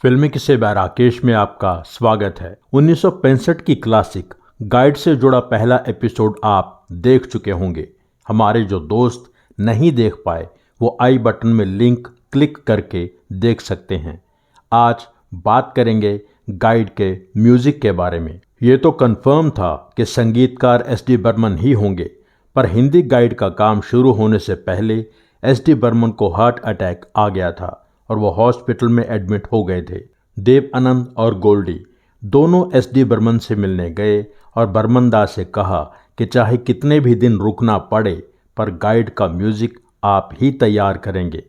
फिल्मी किस्से बाय राकेश में आपका स्वागत है। 1965 की क्लासिक गाइड से जुड़ा पहला एपिसोड आप देख चुके होंगे। हमारे जो दोस्त नहीं देख पाए वो आई बटन में लिंक क्लिक करके देख सकते हैं। आज बात करेंगे गाइड के म्यूजिक के बारे में। ये तो कंफर्म था कि संगीतकार एस.डी. बर्मन ही होंगे, पर हिंदी गाइड का काम शुरू होने से पहले एस.डी. बर्मन को हार्ट अटैक आ गया था और वो हॉस्पिटल में एडमिट हो गए थे। देव आनंद और गोल्डी दोनों एस.डी. बर्मन से मिलने गए और बर्मन दा से कहा कि चाहे कितने भी दिन रुकना पड़े पर गाइड का म्यूजिक आप ही तैयार करेंगे।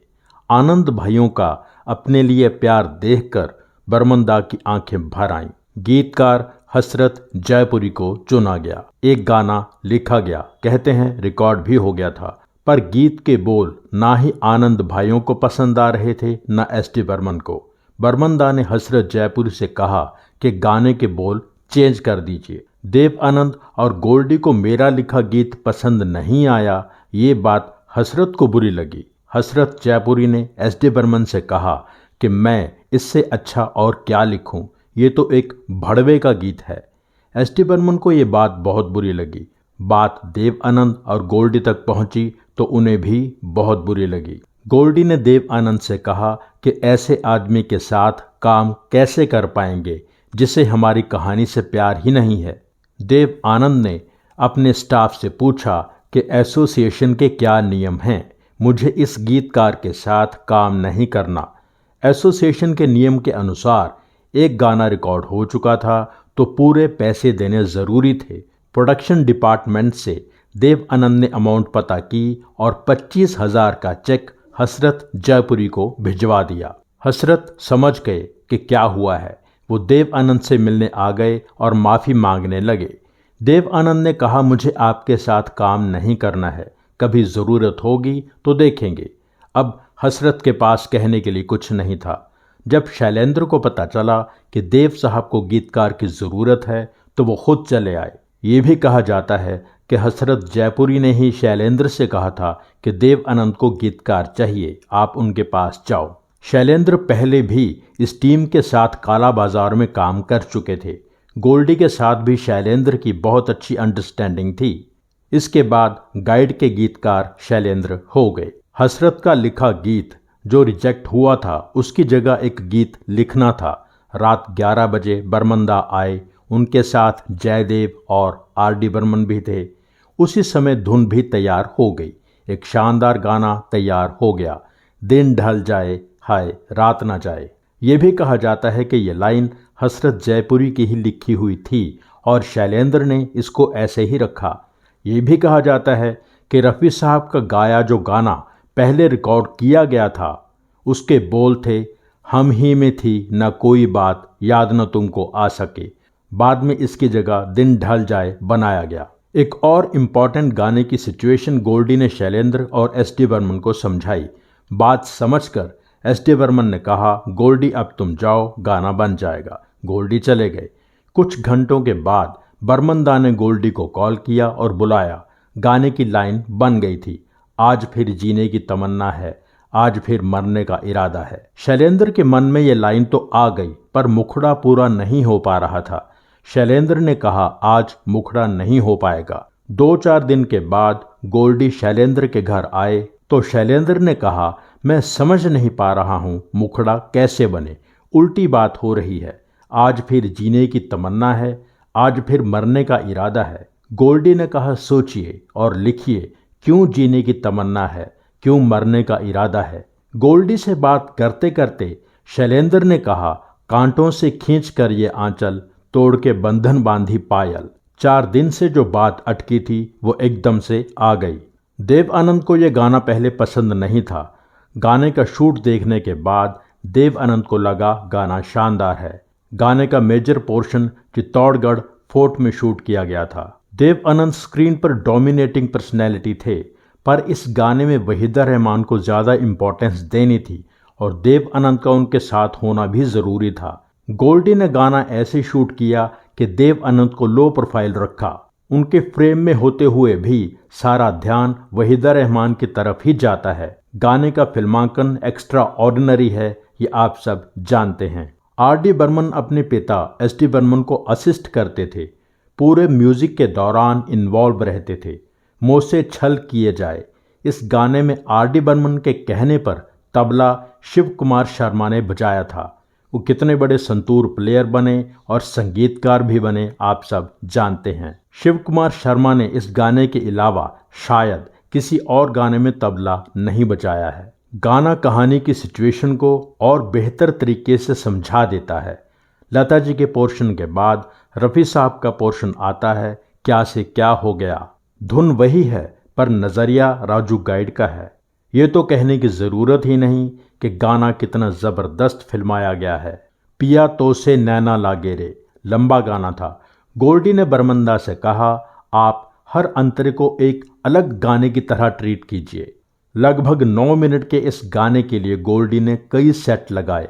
आनंद भाइयों का अपने लिए प्यार देखकर बर्मन दा की आंखें भर आईं। गीतकार हसरत जयपुरी को चुना गया, एक गाना लिखा गया, कहते हैं रिकॉर्ड भी हो गया था, पर गीत के बोल ना ही आनंद भाइयों को पसंद आ रहे थे न एस.डी. बर्मन को। बर्मन दा ने हसरत जयपुरी से कहा कि गाने के बोल चेंज कर दीजिए। देव आनंद और गोल्डी को मेरा लिखा गीत पसंद नहीं आया, ये बात हसरत को बुरी लगी। हसरत जयपुरी ने एस.डी. बर्मन से कहा कि मैं इससे अच्छा और क्या लिखूं, ये तो एक भड़वे का गीत है। एस.डी. बर्मन को ये बात बहुत बुरी लगी। बात देव आनंद और गोल्डी तक पहुंची तो उन्हें भी बहुत बुरी लगी। गोल्डी ने देव आनंद से कहा कि ऐसे आदमी के साथ काम कैसे कर पाएंगे जिसे हमारी कहानी से प्यार ही नहीं है। देव आनंद ने अपने स्टाफ से पूछा कि एसोसिएशन के क्या नियम हैं, मुझे इस गीतकार के साथ काम नहीं करना। एसोसिएशन के नियम के अनुसार एक गाना रिकॉर्ड हो चुका था तो पूरे पैसे देने ज़रूरी थे। प्रोडक्शन डिपार्टमेंट से देव आनंद ने अमाउंट पता की और 25,000 का चेक हसरत जयपुरी को भिजवा दिया। हसरत समझ गए कि क्या हुआ है। वो देव आनंद से मिलने आ गए और माफ़ी मांगने लगे। देव आनंद ने कहा, मुझे आपके साथ काम नहीं करना है, कभी ज़रूरत होगी तो देखेंगे। अब हसरत के पास कहने के लिए कुछ नहीं था। जब शैलेंद्र को पता चला कि देव साहब को गीतकार की ज़रूरत है तो वो खुद चले आए। ये भी कहा जाता है कि हसरत जयपुरी ने ही शैलेंद्र से कहा था कि देव आनंद को गीतकार चाहिए, आप उनके पास जाओ। शैलेंद्र पहले भी इस टीम के साथ काला बाजार में काम कर चुके थे। गोल्डी के साथ भी शैलेंद्र की बहुत अच्छी अंडरस्टैंडिंग थी। इसके बाद गाइड के गीतकार शैलेंद्र हो गए। हसरत का लिखा गीत जो रिजेक्ट हुआ था उसकी जगह एक गीत लिखना था। रात 11 बजे बर्मन दा आए, उनके साथ जयदेव और आर.डी. बर्मन भी थे। उसी समय धुन भी तैयार हो गई, एक शानदार गाना तैयार हो गया, दिन ढल जाए हाय रात ना जाए। ये भी कहा जाता है कि ये लाइन हसरत जयपुरी की ही लिखी हुई थी और शैलेंद्र ने इसको ऐसे ही रखा। ये भी कहा जाता है कि रफ़ी साहब का गाया जो गाना पहले रिकॉर्ड किया गया था उसके बोल थे, हम ही में थी न कोई बात याद न तुमको आ सके। बाद में इसकी जगह दिन ढल जाए बनाया गया। एक और इम्पॉर्टेंट गाने की सिचुएशन गोल्डी ने शैलेंद्र और एस.डी. बर्मन को समझाई। बात समझकर एस.डी. बर्मन ने कहा, गोल्डी अब तुम जाओ, गाना बन जाएगा। गोल्डी चले गए। कुछ घंटों के बाद बर्मन दा ने गोल्डी को कॉल किया और बुलाया। गाने की लाइन बन गई थी, आज फिर जीने की तमन्ना है, आज फिर मरने का इरादा है। शैलेंद्र के मन में ये लाइन तो आ गई पर मुखड़ा पूरा नहीं हो पा रहा था। शैलेंद्र ने कहा, आज मुखड़ा नहीं हो पाएगा। 2-4 दिन के बाद गोल्डी शैलेंद्र के घर आए तो शैलेंद्र ने कहा, मैं समझ नहीं पा रहा हूँ मुखड़ा कैसे बने, उल्टी बात हो रही है, आज फिर जीने की तमन्ना है, आज फिर मरने का इरादा है। गोल्डी ने कहा, सोचिए और लिखिए, क्यों जीने की तमन्ना है, क्यों मरने का इरादा है। गोल्डी से बात करते करते शैलेंद्र ने कहा, कांटों से खींच कर ये आंचल, तोड़ के बंधन बांधी पायल। 4 दिन से जो बात अटकी थी वो एकदम से आ गई। देव आनंद को ये गाना पहले पसंद नहीं था। गाने का शूट देखने के बाद देव आनंद को लगा गाना शानदार है। गाने का मेजर पोर्शन चित्तौड़गढ़ फोर्ट में शूट किया गया था। देव आनंद स्क्रीन पर डोमिनेटिंग पर्सनैलिटी थे, पर इस गाने में वहीदा रहमान को ज़्यादा इम्पोर्टेंस देनी थी और देव आनंद का उनके साथ होना भी ज़रूरी था। गोल्डी ने गाना ऐसे शूट किया कि देव आनंद को लो प्रोफाइल रखा। उनके फ्रेम में होते हुए भी सारा ध्यान वहीदा रहमान की तरफ ही जाता है। गाने का फिल्मांकन एक्स्ट्रा ऑर्डिनरी है, ये आप सब जानते हैं। R.D. बर्मन अपने पिता S.D. बर्मन को असिस्ट करते थे, पूरे म्यूजिक के दौरान इन्वॉल्व रहते थे। मुझसे छल किए जाए इस गाने में R.D. बर्मन के कहने पर तबला शिव कुमार शर्मा ने बजाया था। वो कितने बड़े संतूर प्लेयर बने और संगीतकार भी बने, आप सब जानते हैं। शिव कुमार शर्मा ने इस गाने के अलावा शायद किसी और गाने में तबला नहीं बजाया है। गाना कहानी की सिचुएशन को और बेहतर तरीके से समझा देता है। लता जी के पोर्शन के बाद रफ़ी साहब का पोर्शन आता है, क्या से क्या हो गया। धुन वही है पर नज़रिया राजू गाइड का है। ये तो कहने की ज़रूरत ही नहीं कि गाना कितना ज़बरदस्त फिल्माया गया है। पिया तो से नैना लागे रे लंबा गाना था। गोल्डी ने बर्मंदा से कहा, आप हर अंतरे को एक अलग गाने की तरह ट्रीट कीजिए। लगभग 9 मिनट के इस गाने के लिए गोल्डी ने कई सेट लगाए।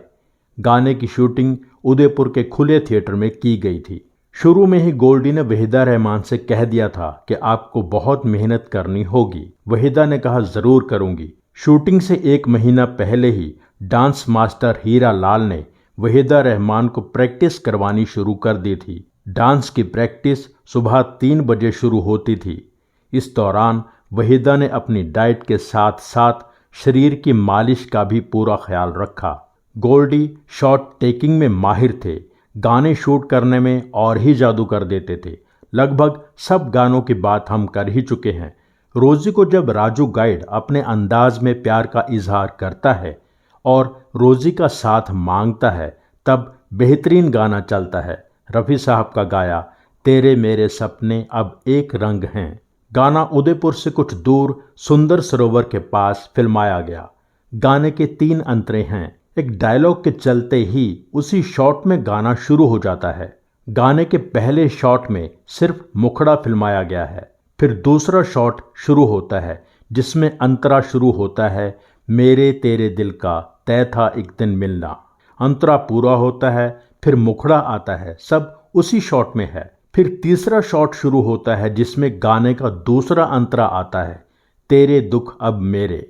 गाने की शूटिंग उदयपुर के खुले थिएटर में की गई थी। शुरू में ही गोल्डी ने वहीदा रहमान से कह दिया था कि आपको बहुत मेहनत करनी होगी। वहीदा ने कहा, जरूर करूंगी। शूटिंग से 1 महीना पहले ही डांस मास्टर हीरा लाल ने वहीदा रहमान को प्रैक्टिस करवानी शुरू कर दी थी। डांस की प्रैक्टिस सुबह 3 बजे शुरू होती थी। इस दौरान वहीदा ने अपनी डाइट के साथ साथ शरीर की मालिश का भी पूरा ख्याल रखा। गोल्डी शॉट टेकिंग में माहिर थे, गाने शूट करने में और ही जादू कर देते थे। लगभग सब गानों की बात हम कर ही चुके हैं। रोजी को जब राजू गाइड अपने अंदाज में प्यार का इजहार करता है और रोजी का साथ मांगता है, तब बेहतरीन गाना चलता है। रफ़ी साहब का गाया तेरे मेरे सपने अब एक रंग हैं। गाना उदयपुर से कुछ दूर सुंदर सरोवर के पास फिल्माया गया। गाने के 3 अंतरे हैं। एक डायलॉग के चलते ही उसी शॉट में गाना शुरू हो जाता है। गाने के पहले शॉट में सिर्फ मुखड़ा फिल्माया गया है। फिर दूसरा शॉट शुरू होता है जिसमें अंतरा शुरू होता है, मेरे तेरे दिल का तय था एक दिन मिलना। अंतरा पूरा होता है, फिर मुखड़ा आता है, सब उसी शॉट में है। फिर तीसरा शॉट शुरू होता है जिसमें गाने का दूसरा अंतरा आता है, तेरे दुख अब मेरे।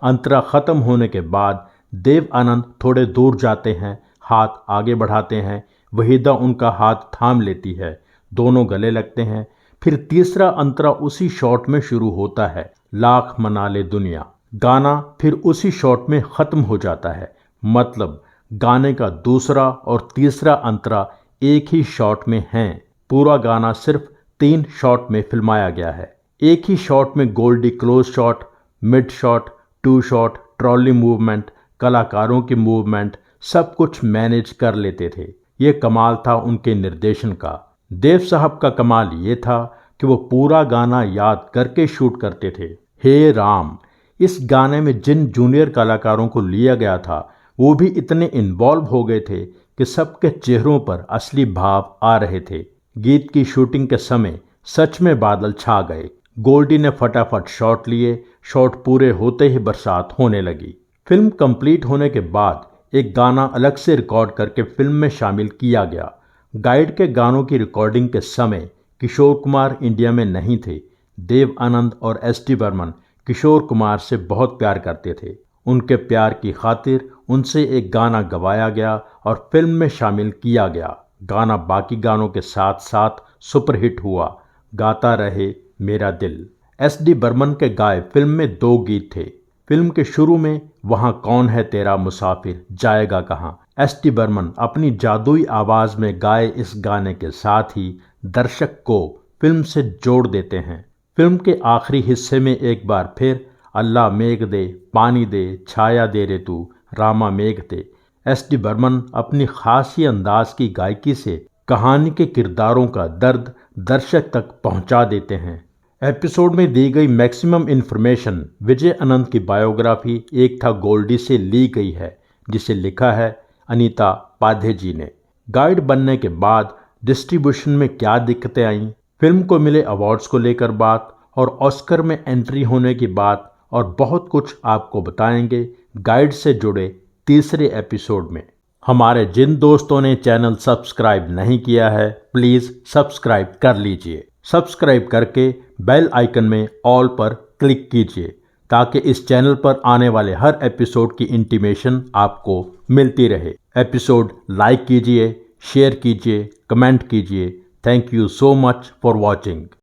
अंतरा खत्म होने के बाद देव आनंद थोड़े दूर जाते हैं, हाथ आगे बढ़ाते हैं। वहीदा उनका हाथ थाम लेती है, दोनों गले लगते हैं। फिर तीसरा अंतरा उसी शॉट में शुरू होता है, लाख मना ले दुनिया। गाना फिर उसी शॉट में खत्म हो जाता है। मतलब गाने का दूसरा और तीसरा अंतरा एक ही शॉट में हैं। पूरा गाना सिर्फ 3 शॉट में फिल्माया गया है। एक ही शॉट में गोल्डी close shot, mid shot, 2 shot, trolley movement, कलाकारों की मूवमेंट, सब कुछ मैनेज कर लेते थे। ये कमाल था उनके निर्देशन का। देव साहब का कमाल ये था कि वो पूरा गाना याद करके शूट करते थे। हे राम, इस गाने में जिन जूनियर कलाकारों को लिया गया था वो भी इतने इन्वॉल्व हो गए थे कि सबके चेहरों पर असली भाव आ रहे थे। गीत की शूटिंग के समय सच में बादल छा गए। गोल्डी ने फटाफट शॉट लिए। शॉट पूरे होते ही बरसात होने लगी। फिल्म कंप्लीट होने के बाद एक गाना अलग से रिकॉर्ड करके फिल्म में शामिल किया गया। गाइड के गानों की रिकॉर्डिंग के समय किशोर कुमार इंडिया में नहीं थे। देव आनंद और S.D. बर्मन किशोर कुमार से बहुत प्यार करते थे। उनके प्यार की खातिर उनसे एक गाना गवाया गया और फिल्म में शामिल किया गया। गाना बाकी गानों के साथ साथ सुपरहिट हुआ, गाता रहे मेरा दिल। S.D. बर्मन के गाए फिल्म में 2 गीत थे। फिल्म के शुरू में वहाँ कौन है तेरा मुसाफिर जाएगा कहाँ। S.D. बर्मन अपनी जादुई आवाज़ में गाए इस गाने के साथ ही दर्शक को फिल्म से जोड़ देते हैं। फिल्म के आखिरी हिस्से में एक बार फिर अल्लाह मेघ दे, पानी दे, छाया दे रे तू, रामा मेघ दे। S.D. बर्मन अपनी खास ही अंदाज की गायकी से कहानी के किरदारों का दर्द दर्शक तक पहुंचा देते हैं। एपिसोड में दी गई मैक्सिमम इन्फॉर्मेशन विजय अनंत की बायोग्राफी एक था गोल्डी से ली गई है, जिसे लिखा है अनीता पाधे जी ने। गाइड बनने के बाद डिस्ट्रीब्यूशन में क्या दिक्कतें आईं, फिल्म को मिले अवार्ड्स को लेकर बात और ऑस्कर में एंट्री होने की बात और बहुत कुछ आपको बताएंगे गाइड से जुड़े तीसरे एपिसोड में। हमारे जिन दोस्तों ने चैनल सब्सक्राइब नहीं किया है, प्लीज़ सब्सक्राइब कर लीजिए। सब्सक्राइब करके बेल आइकन में ऑल पर क्लिक कीजिए ताकि इस चैनल पर आने वाले हर एपिसोड की इंटीमेशन आपको मिलती रहे। एपिसोड लाइक कीजिए, शेयर कीजिए, कमेंट कीजिए। Thank you so much for watching.